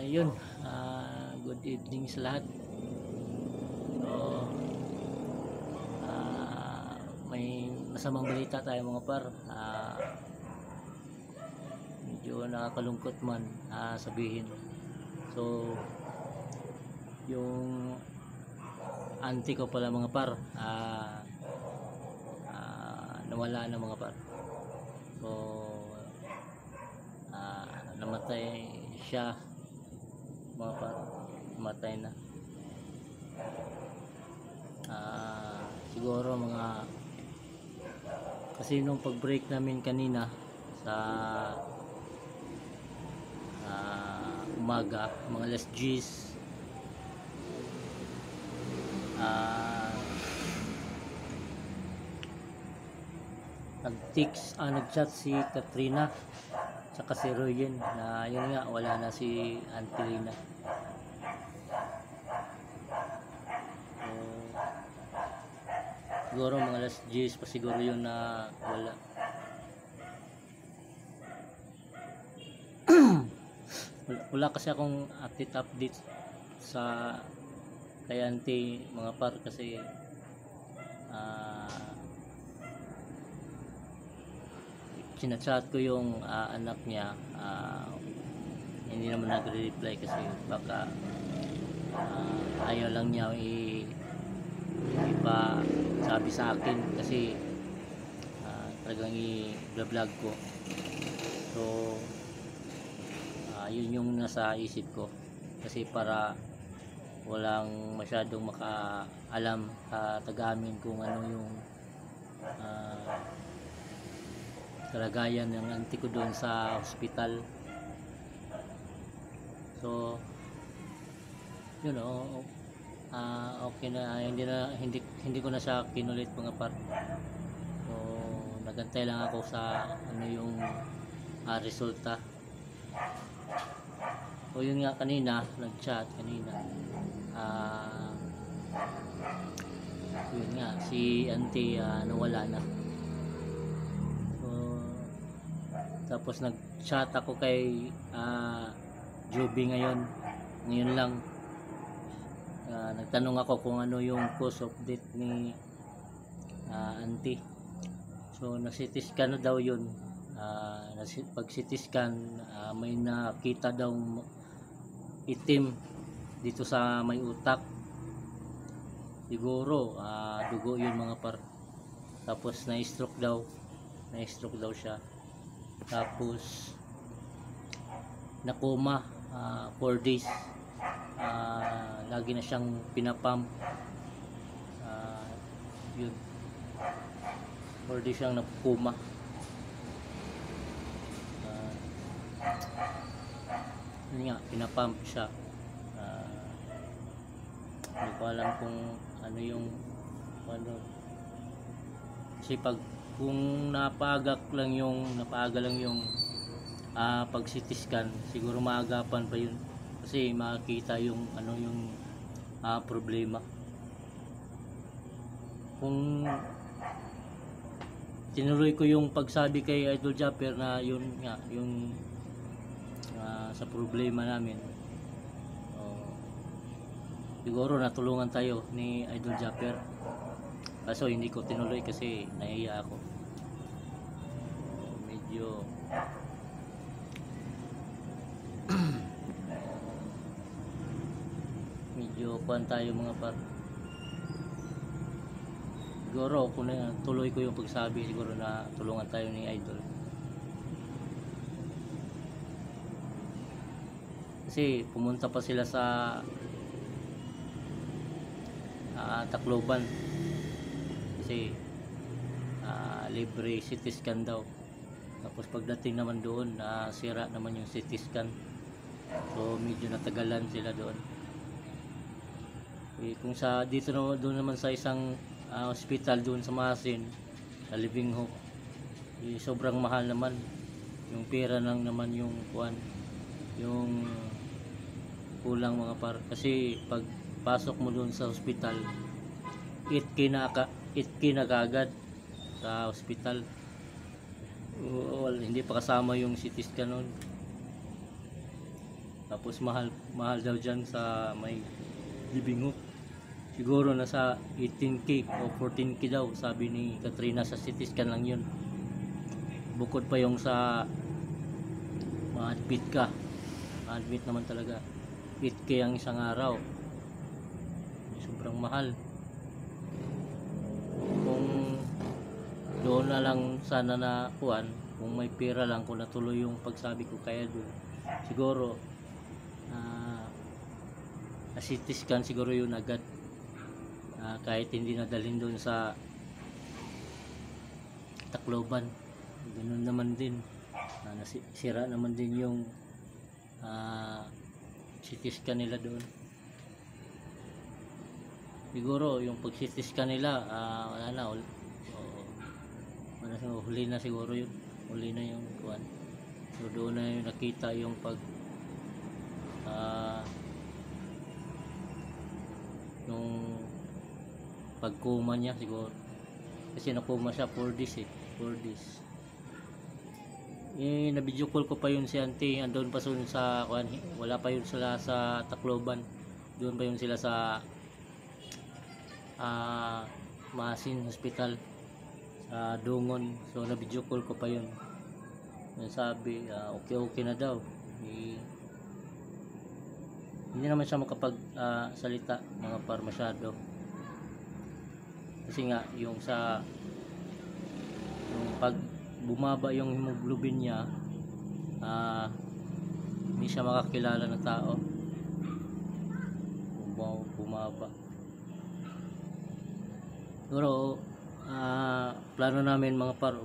Yun, good evening sa lahat. So, may masamang balita tayo mga par. Medyo nakakalungkot man sabihin. So, yung auntie ko pala mga par, nawala na mga par. So, namatay siya mga par, namatay na. Siguro mga kasi nung pag break namin kanina sa umaga mga alas 10, nag-chat si Katrina saka si Royen na yun nga, wala na si Auntie Rina. Siguro mga alas 10 pa siguro yun na wala. Wala kasi akong update sa kay auntie mga par kasi sinachat ko yung anak niya, hindi naman nagre-reply kasi baka ayaw lang niya ipa sabi sa akin kasi talagang i-vlog ko. So yun yung nasa isip ko kasi para walang masyadong makaalam taga-amin kung ano yung kalagayan ng auntie ko doon sa hospital. So yun, okay na, hindi ko na siya kinulit mga par. So nagantay lang ako sa ano yung resulta. So yun nga, kanina nag-chat kanina, yun nga, si auntie nawala na. So tapos nag-chat ako kay Joby ngayon lang. Nagtanong ako kung ano yung cause of death ni auntie. So na-CT scan na daw yun. Pag CT scan, may nakita daw itim dito sa may utak. Siguro dugo yun mga par. Tapos na-stroke daw siya. Tapos na-coma 4 days. Lagi na siyang pinapump. Yun, 4 days siyang na-coma. Yun nga, pinapump siya. Hindi ko alam kung ano yung kasi kung napaaga lang yung pag CT scan, siguro maagapan pa yun kasi makita yung ano yung problema. Kung tinuloy ko yung pagsabi kay Idol Japper na yun nga yung sa problema namin, siguro natulungan tayo ni Idol Japper. Kaso hindi ko tinuloy kasi nahiya ako. Medyo kuhan tayo mga par. Siguro kung tuloy ko yung pagsabi, siguro na tulungan tayo ni Idol. Kasi pumunta pa sila sa Tacloban kasi libre CT scan daw. Tapos pagdating naman doon, sira naman yung CT scan. So medyo natagalan sila doon. Kung sa dito doon naman sa isang hospital doon sa Masin, sa Living Hope, sobrang mahal naman. Yung pera lang naman yung yung kulang mga par. Kasi pag pasok mo doon sa hospital, 8K na kaagad sa hospital. Hindi pa kasama yung CT scan nun. Tapos mahal daw dyan sa may Libingo. Siguro nasa 18k o 14k daw, sabi ni Katrina. Sa CT scan lang yun. Bukod pa yung sa ma-admit ka. Ma-admit naman talaga. 8k ang isang araw. Sobrang mahal. Kung doon na lang sana na kuan, kung may pera lang, kung natuloy yung pagsabi ko kaya doon, siguro CT scan siguro yun agad. Kahit hindi nadalhin doon sa Tacloban, ganoon naman din. Nasira naman din yung CT scan nila doon. Siguro yung pag CT scan nila wala na, huli na siguro yun. Huli na yung kuan. So doon na yung nakita yung yung pagkuma niya siguro. Kasi nakuma siya 4 days 4 days. Na-video call ko pa yun si auntie. Andun pa yun sa kuan. Wala pa yun sila sa Tacloban. Doon pa yun sila sa Masin Hospital sa Dungon. So na-video call ko pa yun. Sabi okay na daw. Hindi naman siya makapag salita mga par masyado. Kasi nga yung pag bumaba yung hemoglobin niya, hindi siya makakilala ng tao. Bumaba. Pero plano namin mga par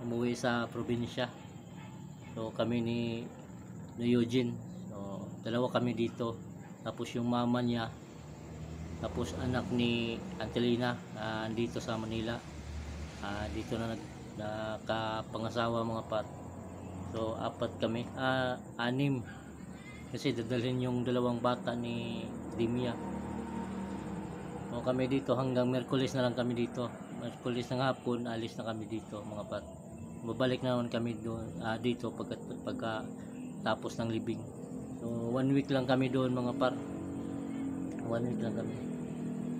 umuwi sa probinsya. So kami ni Eugene, so dalawa kami dito, tapos yung mama niya, tapos anak ni Angelina dito sa Manila. Dito na nakapangasawa mga par. So 4 kami, 6 kasi dadalhin yung dalawang bata ni Dimia. So kami dito hanggang Miyerkules na lang kami dito. Miyerkules ng hapon alis na kami dito mga par. Babalik naman kami doon dito pagka tapos ng libing. So 1 week lang kami doon mga par. 1 week lang kami.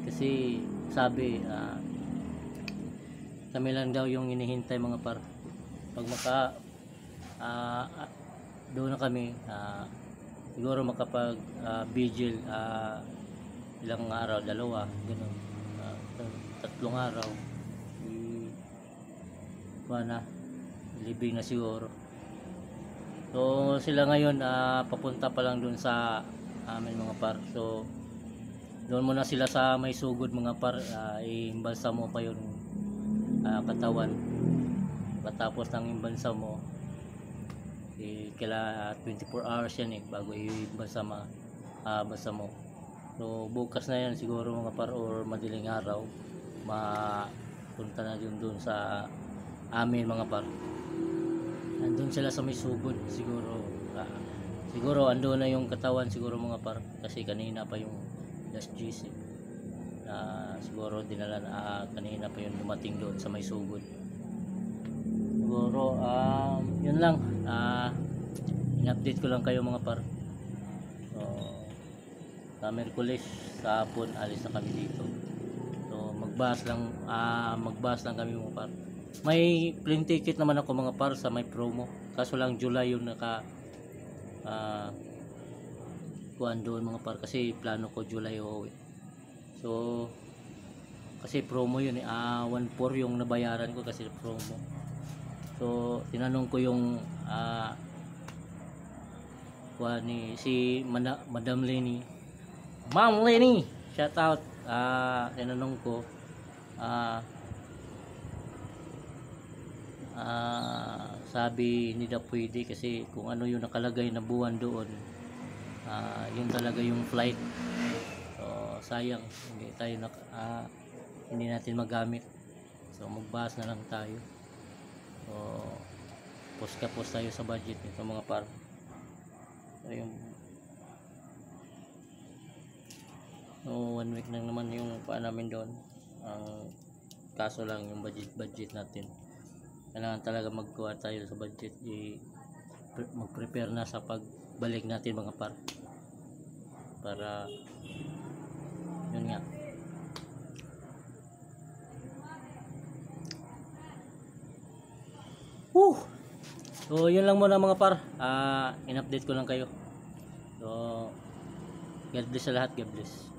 Kasi sabi kami lang daw yung inihintay mga par. Pag doon na kami, siguro makapag vigil ilang araw, 2 gano'n, 3 araw na libing na siguro. So sila ngayon papunta pa lang doon sa amin mga par. So doon muna sila sa may sugod mga par, imbalsa mo pa yung katawan. Patapos ng imbalsa mo kila 24 hours yan bago i-imbalsa mo. So bukas na yan siguro mga par or madaling araw mapunta na doon sa amin mga par. Andun sila sa may sugod siguro. Siguro andun na yung katawan siguro mga par, kasi kanina pa yung last GC. Siguro dinala na kanina pa yung dumating doon sa may sugod. Siguro yun lang, in-update ko lang kayo mga par. So sa Miyerkules sa hapon alis na kami dito. So magbus lang kami mga par. May plane ticket naman ako mga par sa may promo, kaso lang July yung kuan doon mga par, kasi plano ko July uuwi. So kasi promo yun 1.4 yung nabayaran ko kasi promo. So tinanong ko yung kuan ni si Madam Lenny, Ma'am Lenny, shout out. Tinanong ko sabi hindi daw pwede kasi kung ano yung nakalagay na buwan doon, yun talaga yung flight. So sayang hindi natin magamit. So magbahas na lang tayo. So post tayo sa budget nito mga par. So yung 1 week lang naman yung paan namin doon. Ang kaso lang yung budget natin, kailangan talaga magkuha tayo sa budget. mag-prepare na sa pagbalik natin mga par, para yun nga. Woo! So yun lang muna mga par, in-update ko lang kayo. So God bless sa lahat, God bless.